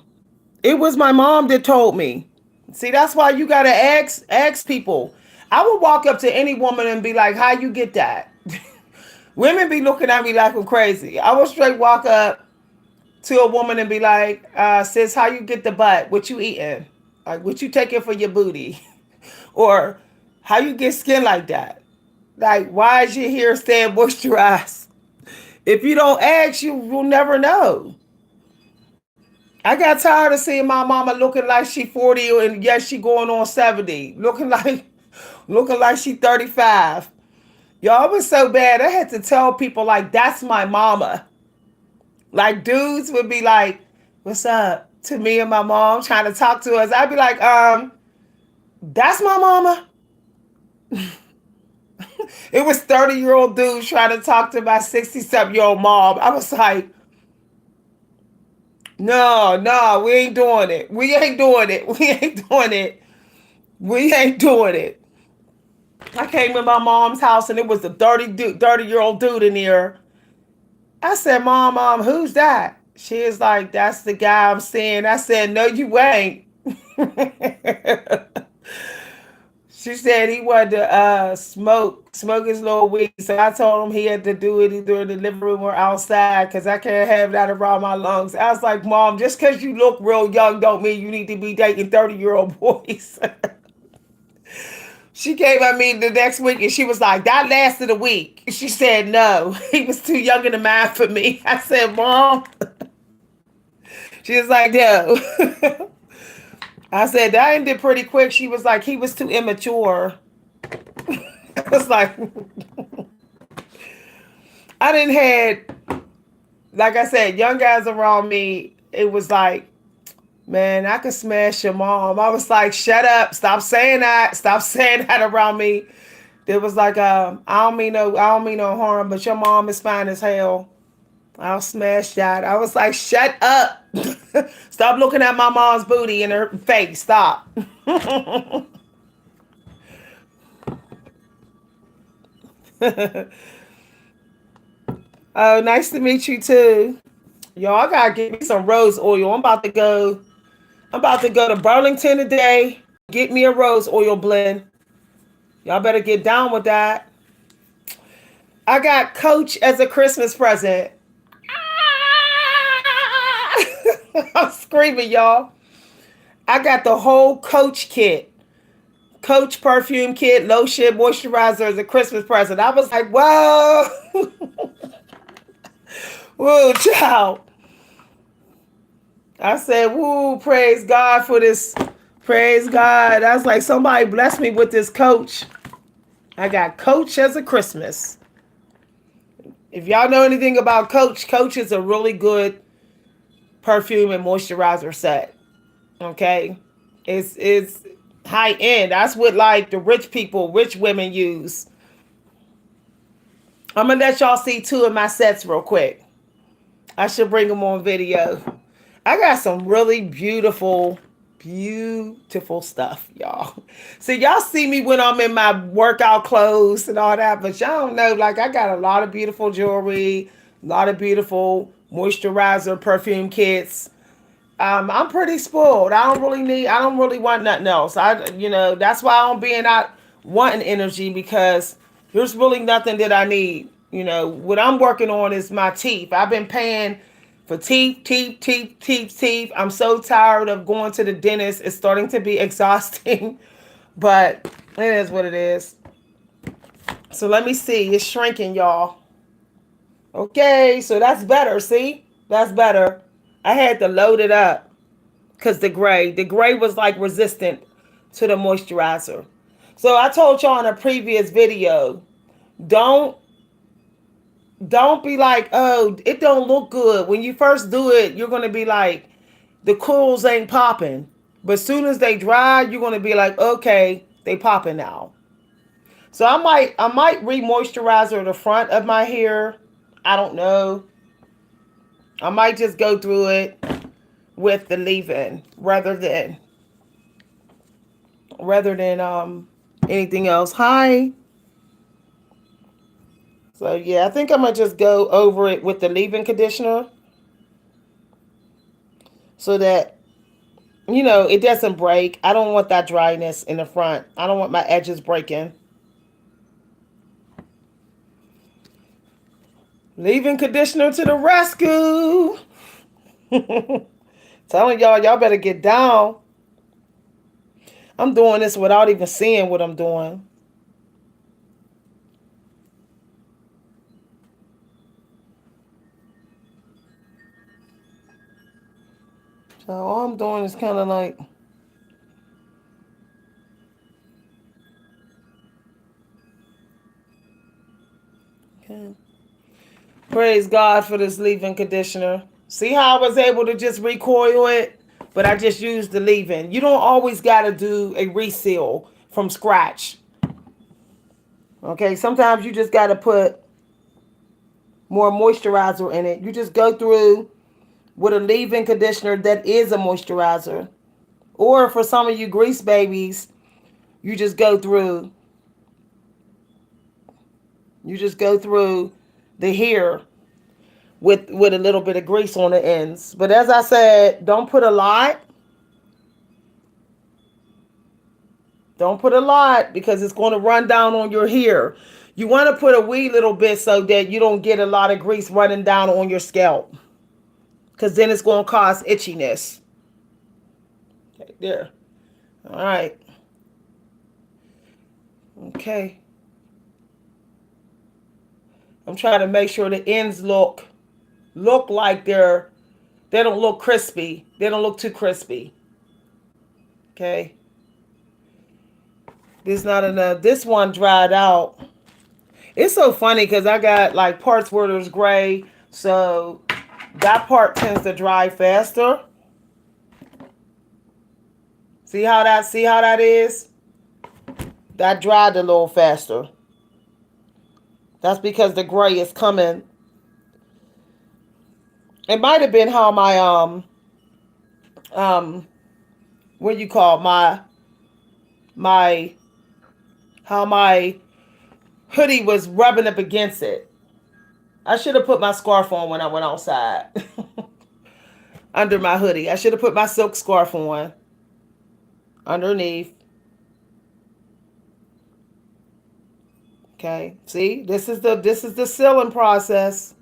It was my mom that told me. See, that's why you gotta ask people. I would walk up to any woman and be like, "How you get that?" Women be looking at me like I'm crazy. I will straight walk up to a woman and be like, sis, how you get the butt? What you eating? Like, what you taking for your booty? Or how you get skin like that? Like, why is your hair staying moisturized? If you don't ask, you will never know. I got tired of seeing my mama looking like she 40 and yes, she going on 70. Looking like she 35. Y'all was so bad. I had to tell people like that's my mama. Like dudes would be like, "What's up?" to me and my mom trying to talk to us. I'd be like, that's my mama. It was 30-year-old dudes trying to talk to my 60-something-year-old mom. I was like, no, no, we ain't doing it. We ain't doing it. We ain't doing it. We ain't doing it. I came in my mom's house and it was a 30-year-old dude in there. I said, Mom, who's that? She is like, that's the guy I'm seeing. I said, no, you ain't. She said he wanted to smoke his little weed. So I told him he had to do it either in the living room or outside because I can't have that around my lungs. I was like, Mom, just because you look real young don't mean you need to be dating 30-year-old boys. She came at me the next week and she was like, that lasted a week. She said, no, he was too young in the mind for me. I said, Mom. She was like, no. I said, that ended pretty quick. She was like, he was too immature. I was like, I didn't had, like I said, young guys around me. It was like, man, I could smash your mom. I was like, shut up. Stop saying that. Stop saying that around me. It was like, I don't mean no harm, but your mom is fine as hell. I'll smash that. I was like, shut up. Stop looking at my mom's booty in her face. Stop. Oh, nice to meet you too. Y'all gotta give me some rose oil. I'm about to go to Burlington today. Get me a rose oil blend. Y'all better get down with that. I got Coach as a Christmas present. I'm screaming, y'all. I got the whole Coach kit. Coach perfume kit, lotion, moisturizer as a Christmas present. I was like, whoa. Whoa, child. I said, woo, praise God for this. Praise God. I was like, somebody bless me with this Coach. I got Coach as a Christmas. If y'all know anything about Coach, Coach is a really good perfume and moisturizer set. Okay? It's high end. That's what like the rich women use. I'm gonna let y'all see two of my sets real quick. I should bring them on video. I got some really beautiful stuff, y'all. So y'all see me when I'm in my workout clothes and all that, but y'all don't know, like I got a lot of beautiful jewelry, a lot of beautiful moisturizer, perfume kits. I'm pretty spoiled. I don't really want nothing else. That's why I'm being out wanting energy because there's really nothing that I need. What I'm working on is my teeth. I've been paying for teeth. I'm so tired of going to the dentist. It's starting to be exhausting, but it is what it is. So let me see. It's shrinking, y'all. Okay, so that's better. See? That's better. I had to load it up because the gray was like resistant to the moisturizer. So I told y'all in a previous video, don't be like, oh, it don't look good. When you first do it, you're going to be like, the curls ain't popping. But as soon as they dry, you're going to be like, okay, they popping now. So I might re-moisturizer the front of my hair. I don't know. I might just go through it with the leave-in rather than anything else. Hi. So yeah, I think I'm gonna just go over it with the leave-in conditioner so that it doesn't break. I don't want that dryness in the front. I don't want my edges breaking. Leave-in conditioner to the rescue. Telling y'all better get down. I'm doing this without even seeing what I'm doing. So all I'm doing is kind of like, okay. Praise God for this leave-in conditioner. See how I was able to just recoil it? But I just used the leave-in. You don't always got to do a reseal from scratch. Okay, sometimes you just got to put more moisturizer in it. You just go through with a leave-in conditioner that is a moisturizer. Or for some of you grease babies, you just go through the hair with a little bit of grease on the ends. But as I said, don't put a lot. Don't put a lot because it's going to run down on your hair. You want to put a wee little bit so that you don't get a lot of grease running down on your scalp. Because then it's going to cause itchiness. Okay, there. All right. Okay. I'm trying to make sure the ends look like they don't look crispy. They don't look too crispy. Okay. There's not enough. This one dried out. It's so funny because I got like parts where there's gray. So that part tends to dry faster. See how that is? That dried a little faster. That's because the gray is coming. It might have been how my what you call my how my hoodie was rubbing up against it. I should have put my scarf on when I went outside. Under my hoodie. I should have put my silk scarf on underneath. Okay. See? This is the sealing process.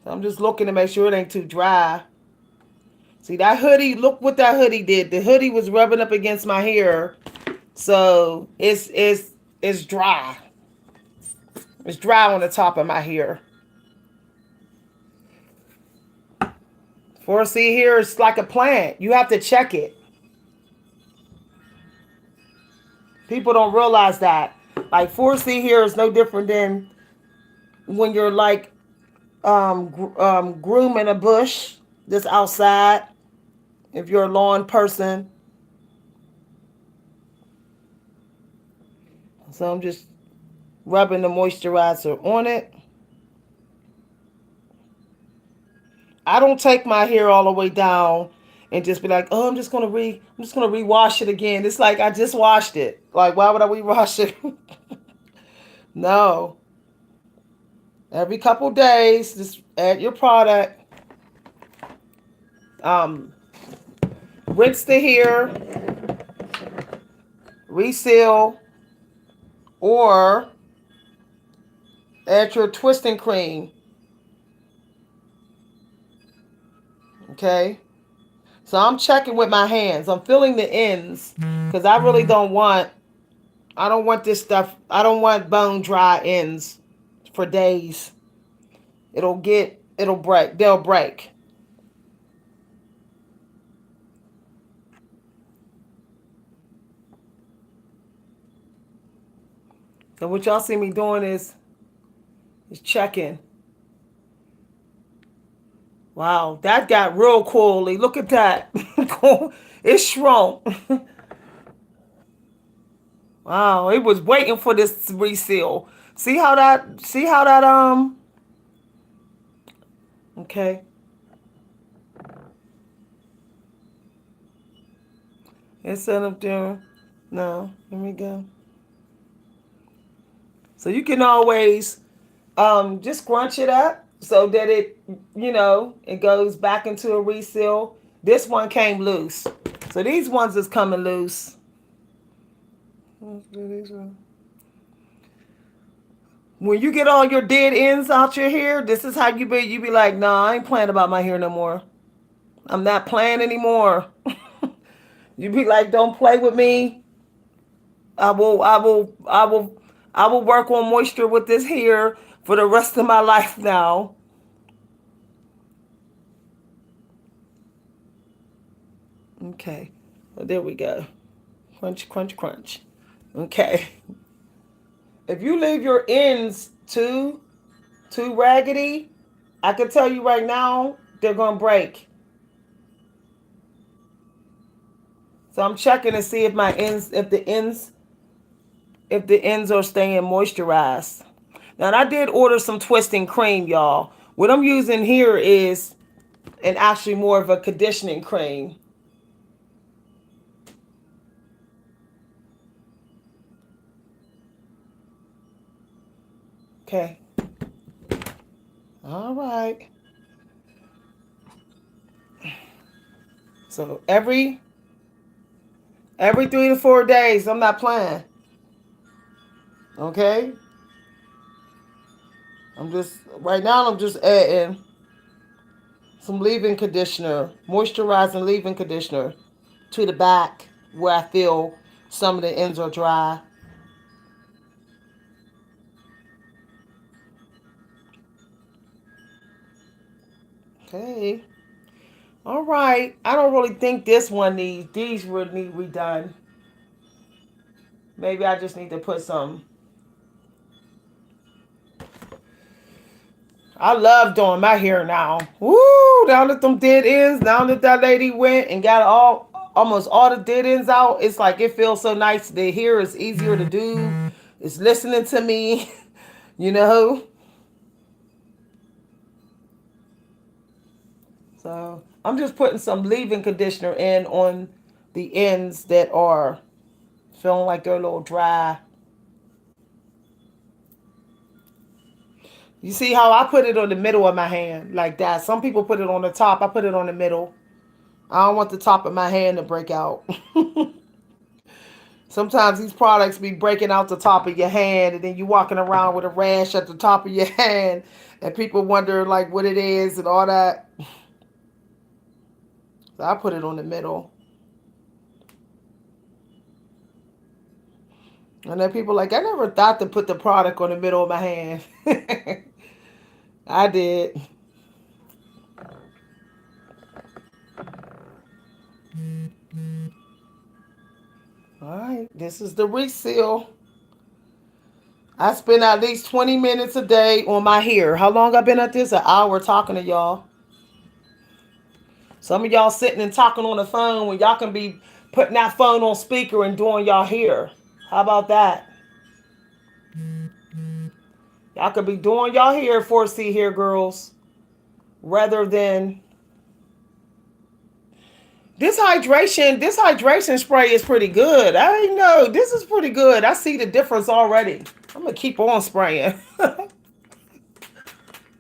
So I'm just looking to make sure it ain't too dry. See that hoodie, look what that hoodie did. The hoodie was rubbing up against my hair. So it's dry. It's dry on the top of my hair. 4C here is like a plant. You have to check it. People don't realize that. Like 4C here is no different than when you're like grooming a bush that's outside. If you're a lawn person. So I'm just rubbing the moisturizer on it. I don't take my hair all the way down and just be like, oh, I'm just gonna rewash it again. It's like I just washed it. Like, why would I rewash it? No. Every couple days, just add your product. Rinse the hair, reseal, or add your twisting cream. Okay. So I'm checking with my hands. I'm feeling the ends because I really don't want this stuff. I don't want bone dry ends for days. It'll break. They'll break. So what y'all see me doing is checking. Wow, that got real coolly. Look at that. It shrunk. Wow, it was waiting for this reseal. See how that okay. Instead of doing no, here we go. So you can always just scrunch it up so that it goes back into a reseal. This one came loose. So these ones is coming loose. Let's do these ones. When you get all your dead ends out your hair, this is how you be like, nah, I ain't playing about my hair no more. I'm not playing anymore. You be like, don't play with me. I will work on moisture with this hair for the rest of my life now. Okay. Well, there we go. Crunch, crunch, crunch. Okay. If you leave your ends too raggedy, I can tell you right now, they're gonna break. So I'm checking to see if if the ends are staying moisturized. Now I did order some twisting cream, y'all. What I'm using here is an actually more of a conditioning cream. Okay. All right. So every 3 to 4 days, I'm not playing. Okay. I'm just right now. I'm just adding some leave-in conditioner, moisturizing leave-in conditioner to the back where I feel some of the ends are dry. Okay. All right. I don't really think these would need redone. Maybe I just need to put some. I love doing my hair now. Woo! Now that them dead ends, now that that lady went and got almost all the dead ends out, it's like it feels so nice. The hair is easier to do. It's listening to me, you know. So I'm just putting some leave-in conditioner in on the ends that are feeling like they're a little dry. You see how I put it on the middle of my hand like that. Some people put it on the top. I put it on the middle. I don't want the top of my hand to break out. Sometimes these products be breaking out the top of your hand, and then you walking around with a rash at the top of your hand, and people wonder like what it is and all that. So I put it on the middle. And then people like, I never thought to put the product on the middle of my hand. I did. All right, this is the reseal. I spend at least 20 minutes a day on my hair. How long I been at this? An hour talking to y'all. Some of y'all sitting and talking on the phone when y'all can be putting that phone on speaker and doing y'all hair. How about that? Y'all could be doing y'all hair 4C here, girls, rather than this hydration spray is pretty good. I know this is pretty good. I see the difference already. I'm gonna keep on spraying.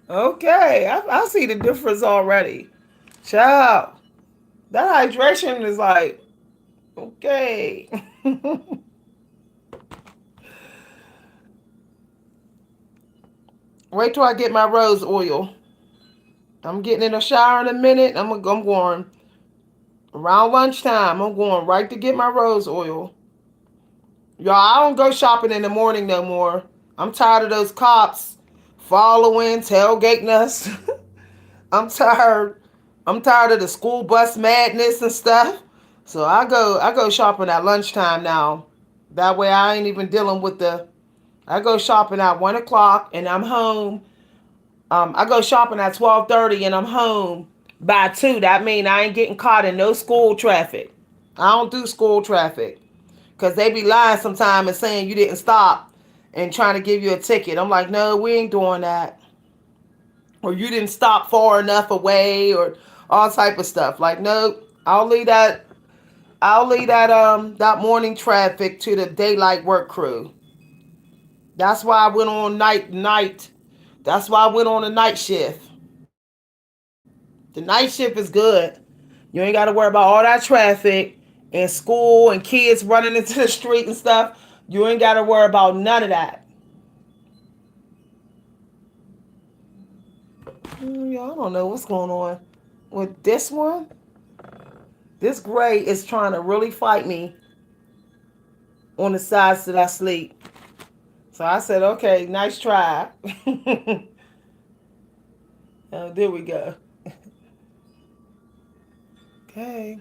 Okay, I see the difference already. Ciao. That hydration is like okay. Wait till I get my rose oil. I'm getting in a shower in a minute. I'm going around lunchtime. I'm going right to get my rose oil. Y'all, I don't go shopping in the morning no more. I'm tired of those cops following, tailgating us. I'm tired. I'm tired of the school bus madness and stuff. So I go shopping at lunchtime now. That way I ain't even dealing with the. I go shopping at 1 o'clock and I'm home. I go shopping at 12:30 and I'm home by 2. That mean I ain't getting caught in no school traffic. I don't do school traffic. Because they be lying sometime and saying you didn't stop and trying to give you a ticket. I'm like, no, we ain't doing that. Or you didn't stop far enough away or all type of stuff. Like, no, I'll leave that morning traffic to the daylight work crew. That's why I went on night. That's why I went on a night shift. The night shift is good. You ain't got to worry about all that traffic and school and kids running into the street and stuff. You ain't got to worry about none of that. Yeah, I don't know what's going on with this one. This gray is trying to really fight me on the sides that I sleep. So I said, okay, nice try. Oh, there we go. Okay.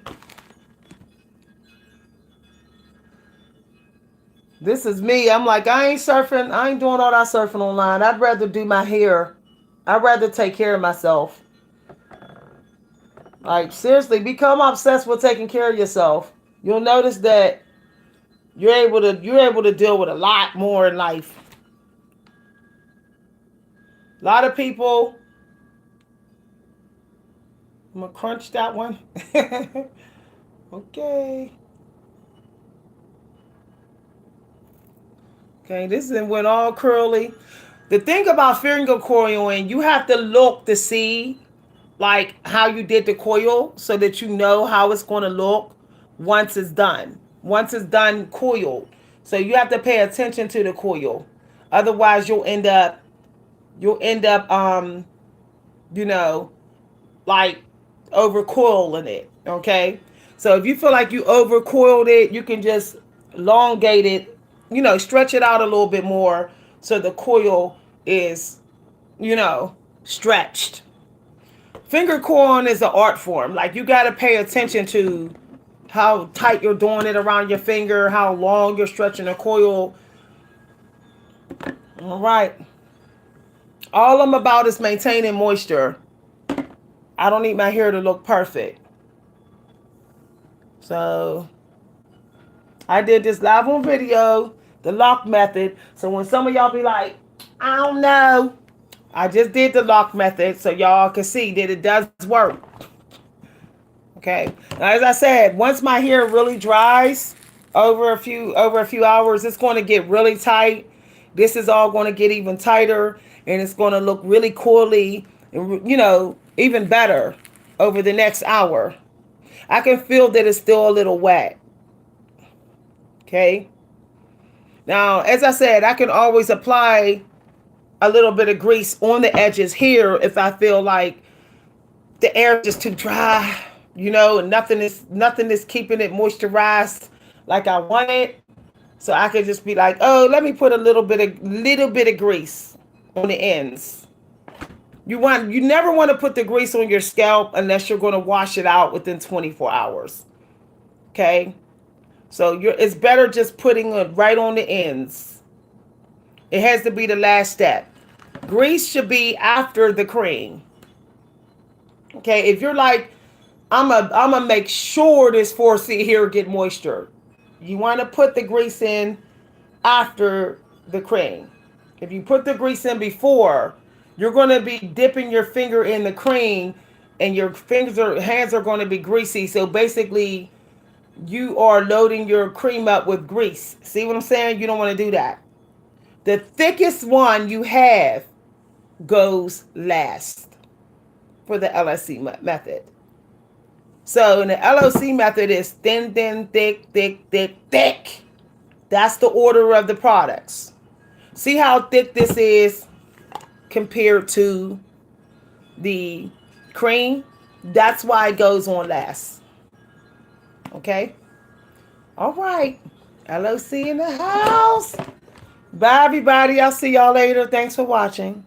This is me. I'm like, I ain't surfing. I ain't doing all that surfing online. I'd rather do my hair. I'd rather take care of myself. Like, seriously, become obsessed with taking care of yourself. You'll notice that you're able to deal with a lot more in life. A lot of people. I'm gonna crunch that one. Okay. Okay, this then went all curly. The thing about finger coiling, you have to look to see like how you did the coil so that you know how it's going to look once it's done. Once it's done coiled. So you have to pay attention to the coil. Otherwise you'll end up you know, like over coiling it, okay? So if you feel like you over coiled it, you can just elongate it, stretch it out a little bit more so the coil is, stretched. Finger coiling is an art form. Like, you got to pay attention to how tight you're doing it around your finger, how long you're stretching the coil. All right. All I'm about is maintaining moisture. I don't need my hair to look perfect. So I did this live on video, the lock method. So when some of y'all be like, I don't know, I just did the lock method so y'all can see that it does work. Okay. Now, as I said, once my hair really dries over a few hours, it's going to get really tight. This is all going to get even tighter, and it's going to look really coily and even better over the next hour. I can feel that it's still a little wet. Okay. Now, as I said, I can always apply a little bit of grease on the edges here if I feel like the air is just too dry, and nothing is keeping it moisturized like I want it. So I could just be like, oh, let me put a little bit of grease on the ends. You never want to put the grease on your scalp unless you're going to wash it out within 24 hours. Okay? So it's better just putting it right on the ends. It has to be the last step. Grease should be after the cream. Okay, if you're like, I'm a make sure this 4C here get moisture, you want to put the grease in after the cream. If you put the grease in before, you're going to be dipping your finger in the cream, and your hands are going to be greasy. So basically, you are loading your cream up with grease. See what I'm saying? You don't want to do that. The thickest one you have goes last for the LOC method. So in the LOC method is thin, thin, thick, thick, thick, thick. That's the order of the products. See how thick this is compared to the cream? That's why it goes on last. Okay? All right. LOC in the house. Bye, everybody. I'll see y'all later. Thanks for watching.